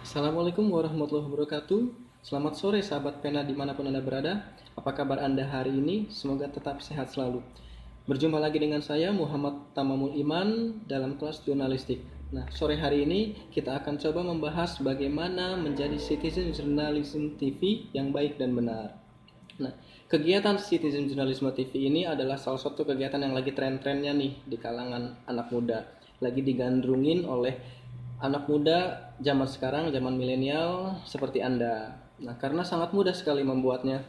Assalamualaikum warahmatullahi wabarakatuh. Selamat sore sahabat pena dimanapun Anda berada. Apa kabar Anda hari ini? Semoga tetap sehat selalu. Berjumpa lagi dengan saya Muhammad Tamamul Iman dalam kelas jurnalistik. Nah, sore hari ini kita akan coba membahas bagaimana menjadi citizen journalism TV yang baik dan benar. Nah, kegiatan citizen journalism TV ini adalah salah satu kegiatan yang lagi tren-trennya nih di kalangan anak muda. Lagi digandrungin oleh anak muda zaman sekarang, zaman milenial seperti Anda. Nah, karena sangat mudah sekali membuatnya.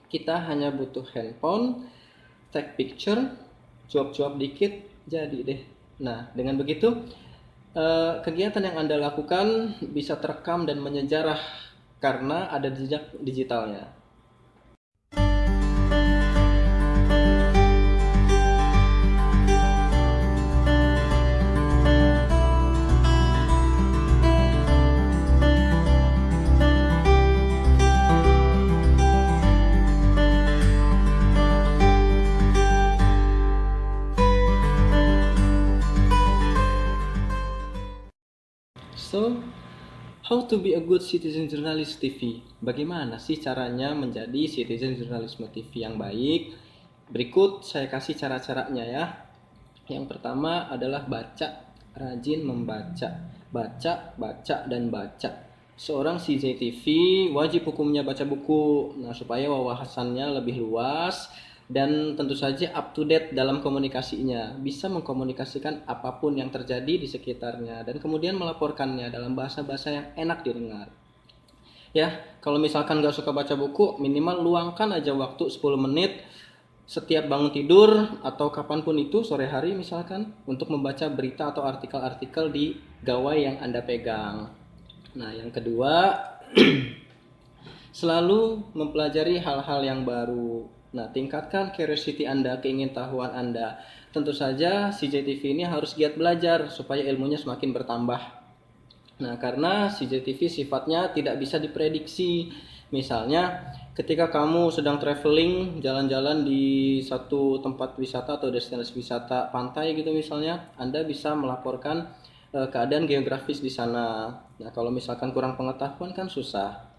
Kita hanya butuh handphone, take picture, cuap-cuap dikit, jadi deh. Nah, dengan begitu, kegiatan yang Anda lakukan bisa terekam dan menyejarah karena ada jejak digitalnya. So, how to be a good citizen journalist TV? Bagaimana sih caranya menjadi citizen journalism TV yang baik? Berikut saya kasih cara-caranya ya. Yang pertama adalah baca, rajin membaca. Baca, baca, dan baca. Seorang CJTV wajib hukumnya baca buku, nah supaya wawasannya lebih luas dan tentu saja up to date dalam komunikasinya, bisa mengkomunikasikan apapun yang terjadi di sekitarnya dan kemudian melaporkannya dalam bahasa-bahasa yang enak didengar. Ya, kalau misalkan nggak suka baca buku, minimal luangkan aja waktu 10 menit setiap bangun tidur atau kapanpun itu, sore hari misalkan, untuk membaca berita atau artikel-artikel di gawai yang Anda pegang. Nah, yang kedua, selalu mempelajari hal-hal yang baru. Nah, tingkatkan curiosity Anda, keingintahuan Anda. Tentu saja CJTV ini harus giat belajar supaya ilmunya semakin bertambah. Nah, karena CJTV sifatnya tidak bisa diprediksi. Misalnya, ketika kamu sedang traveling, jalan-jalan di satu tempat wisata atau destinasi wisata pantai gitu misalnya, Anda bisa melaporkan keadaan geografis di sana. Nah, kalau misalkan kurang pengetahuan kan susah.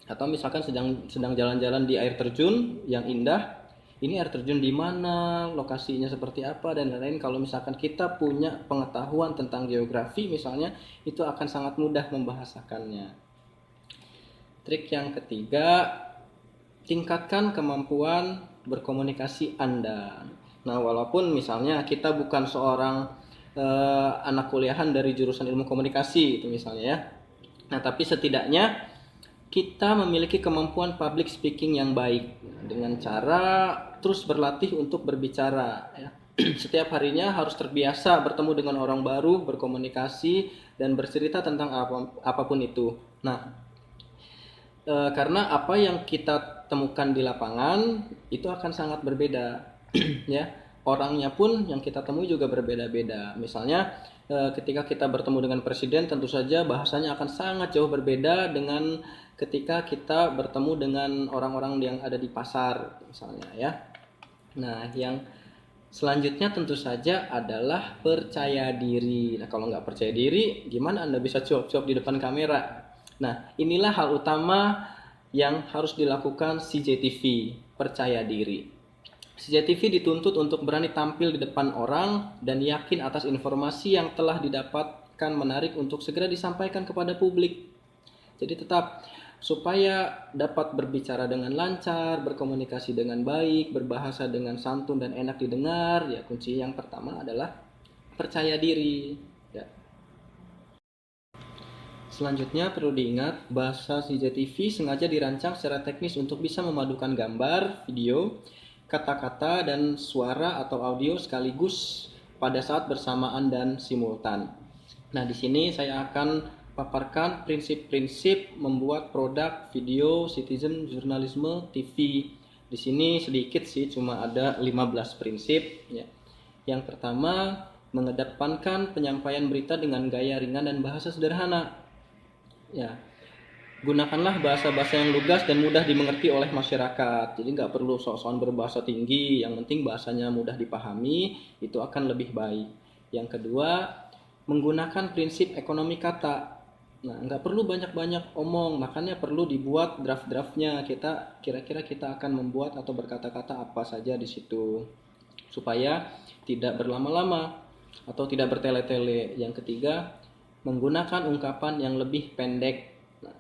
Atau misalkan sedang jalan-jalan di air terjun yang indah, ini air terjun di mana, lokasinya seperti apa dan lain-lain. Kalau misalkan kita punya pengetahuan tentang geografi misalnya, itu akan sangat mudah membahasakannya. Trik yang ketiga, tingkatkan kemampuan berkomunikasi Anda. Nah, walaupun misalnya kita bukan seorang anak kuliahan dari jurusan ilmu komunikasi itu misalnya ya. Nah, tapi setidaknya kita memiliki kemampuan public speaking yang baik dengan cara terus berlatih untuk berbicara ya. Setiap harinya harus terbiasa bertemu dengan orang baru, berkomunikasi dan bercerita tentang apapun itu. Nah, karena apa yang kita temukan di lapangan itu akan sangat berbeda ya. Orangnya pun yang kita temui juga berbeda-beda. Misalnya ketika kita bertemu dengan presiden, tentu saja bahasanya akan sangat jauh berbeda dengan ketika kita bertemu dengan orang-orang yang ada di pasar misalnya ya. Nah, yang selanjutnya tentu saja adalah percaya diri. Nah, kalau nggak percaya diri, gimana Anda bisa cuap-cuap di depan kamera? Nah, inilah hal utama yang harus dilakukan CJTV, percaya diri. CJTV dituntut untuk berani tampil di depan orang dan yakin atas informasi yang telah didapatkan menarik untuk segera disampaikan kepada publik. Jadi tetap supaya dapat berbicara dengan lancar, berkomunikasi dengan baik, berbahasa dengan santun dan enak didengar, ya kunci yang pertama adalah percaya diri. Ya. Selanjutnya perlu diingat, bahasa CJTV sengaja dirancang secara teknis untuk bisa memadukan gambar, video, kata-kata, dan suara atau audio sekaligus pada saat bersamaan dan simultan. Nah, di sini saya akan paparkan prinsip-prinsip membuat produk video citizen journalism TV. Di sini sedikit sih, cuma ada 15 prinsip ya. Yang pertama, mengedepankan penyampaian berita dengan gaya ringan dan bahasa sederhana. Ya, gunakanlah bahasa-bahasa yang lugas dan mudah dimengerti oleh masyarakat. Jadi nggak perlu sok-sokan berbahasa tinggi, yang penting bahasanya mudah dipahami, itu akan lebih baik. Yang kedua, menggunakan prinsip ekonomi kata. Nah, nggak perlu banyak-banyak omong, makanya perlu dibuat draft-draftnya. Kita kira-kira kita akan membuat atau berkata-kata apa saja di situ, supaya tidak berlama-lama atau tidak bertele-tele. Yang ketiga, menggunakan ungkapan yang lebih pendek. Nah,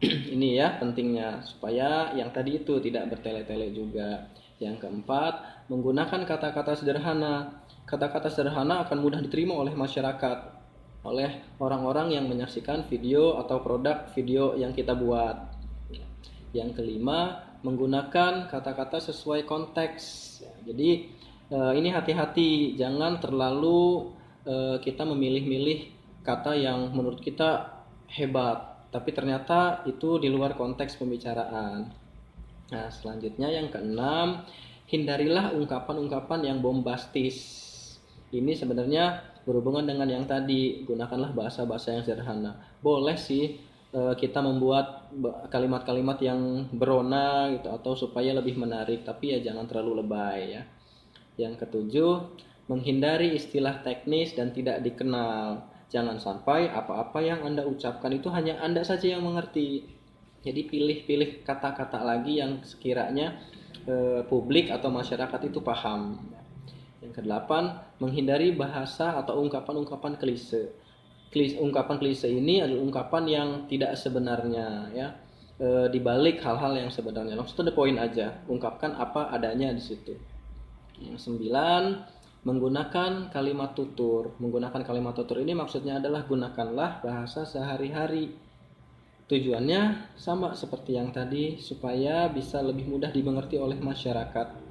ini ya pentingnya, supaya yang tadi itu tidak bertele-tele juga. Yang keempat, menggunakan kata-kata sederhana. Kata-kata sederhana akan mudah diterima oleh masyarakat, oleh orang-orang yang menyaksikan video atau produk video yang kita buat. Yang kelima, menggunakan kata-kata sesuai konteks. Jadi ini hati-hati, jangan terlalu kita memilih-milih kata yang menurut kita hebat, tapi ternyata itu di luar konteks pembicaraan. Nah, selanjutnya yang keenam, hindarilah ungkapan-ungkapan yang bombastis. Ini sebenarnya berhubungan dengan yang tadi, gunakanlah bahasa-bahasa yang sederhana. Boleh sih kita membuat kalimat-kalimat yang berona gitu atau supaya lebih menarik, tapi ya jangan terlalu lebay ya. Yang ketujuh, menghindari istilah teknis dan tidak dikenal. Jangan sampai apa-apa yang Anda ucapkan itu hanya Anda saja yang mengerti. Jadi pilih-pilih kata-kata lagi yang sekiranya publik atau masyarakat itu paham. Yang kedelapan, menghindari bahasa atau ungkapan-ungkapan klise. Ungkapan klise ini adalah ungkapan yang tidak sebenarnya ya. Dibalik hal-hal yang sebenarnya. Langsung to the point aja, ungkapkan apa adanya di situ. Yang sembilan, menggunakan kalimat tutur. Menggunakan kalimat tutur ini maksudnya adalah gunakanlah bahasa sehari-hari. Tujuannya sama seperti yang tadi, supaya bisa lebih mudah dimengerti oleh masyarakat.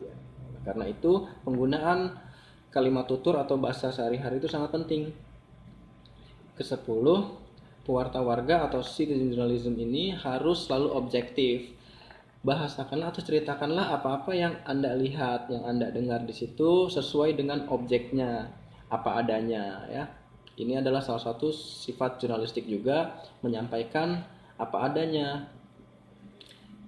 Karena itu penggunaan kalimat tutur atau bahasa sehari-hari itu sangat penting. Kesepuluh, pewarta warga atau citizen journalism ini harus selalu objektif. Bahasakanlah atau ceritakanlah apa-apa yang Anda lihat, yang Anda dengar di situ sesuai dengan objeknya, apa adanya ya. Ini adalah salah satu sifat jurnalistik juga, menyampaikan apa adanya.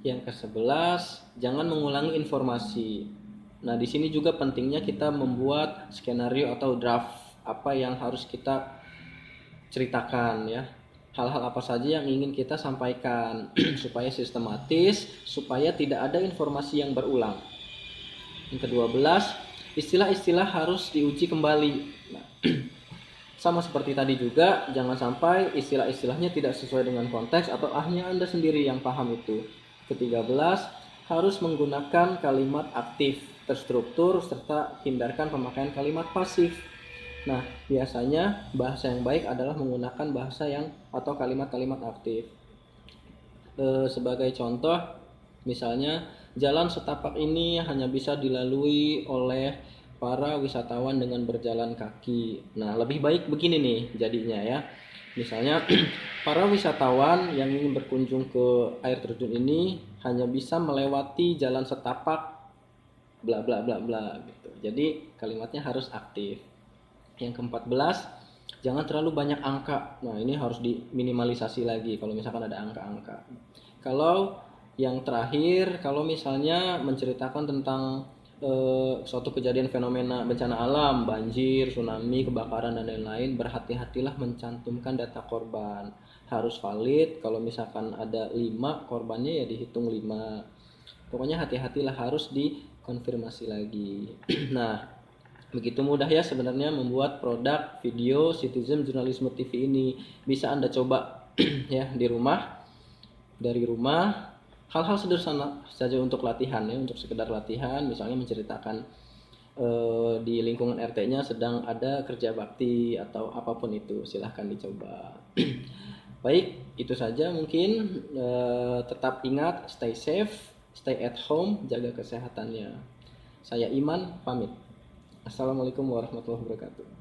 Yang ke-11, jangan mengulangi informasi. Nah, di sini juga pentingnya kita membuat skenario atau draft apa yang harus kita ceritakan ya. Hal-hal apa saja yang ingin kita sampaikan supaya sistematis, supaya tidak ada informasi yang berulang. Yang ke-12, istilah-istilah harus diuji kembali. Nah, sama seperti tadi juga, jangan sampai istilah-istilahnya tidak sesuai dengan konteks atau hanya Anda sendiri yang paham itu. Ke-13, harus menggunakan kalimat aktif, terstruktur, serta hindarkan pemakaian kalimat pasif. Nah, biasanya bahasa yang baik adalah menggunakan bahasa yang atau kalimat-kalimat aktif. Sebagai contoh, misalnya jalan setapak ini hanya bisa dilalui oleh para wisatawan dengan berjalan kaki. Nah, lebih baik begini nih jadinya ya. Misalnya para wisatawan yang ingin berkunjung ke air terjun ini hanya bisa melewati jalan setapak bla bla bla bla gitu. Jadi kalimatnya harus aktif. Yang ke-14, jangan terlalu banyak angka. Nah, ini harus diminimalisasi lagi kalau misalkan ada angka-angka. Kalau yang terakhir, kalau misalnya menceritakan tentang suatu kejadian fenomena bencana alam, banjir, tsunami, kebakaran dan lain-lain, berhati-hatilah mencantumkan data korban. Harus valid. Kalau misalkan ada 5 korbannya ya dihitung 5. Pokoknya hati-hatilah, harus dikonfirmasi lagi. Nah, begitu mudah ya sebenarnya membuat produk video Citizen Journalism TV ini. Bisa Anda coba ya di rumah, dari rumah. Hal-hal sederhana saja untuk latihan ya, untuk sekedar latihan, misalnya menceritakan di lingkungan RT-nya sedang ada kerja bakti atau apapun itu, silahkan dicoba. Baik, itu saja mungkin. Tetap ingat, stay safe, stay at home, jaga kesehatannya. Saya Iman, pamit. Assalamualaikum warahmatullahi wabarakatuh.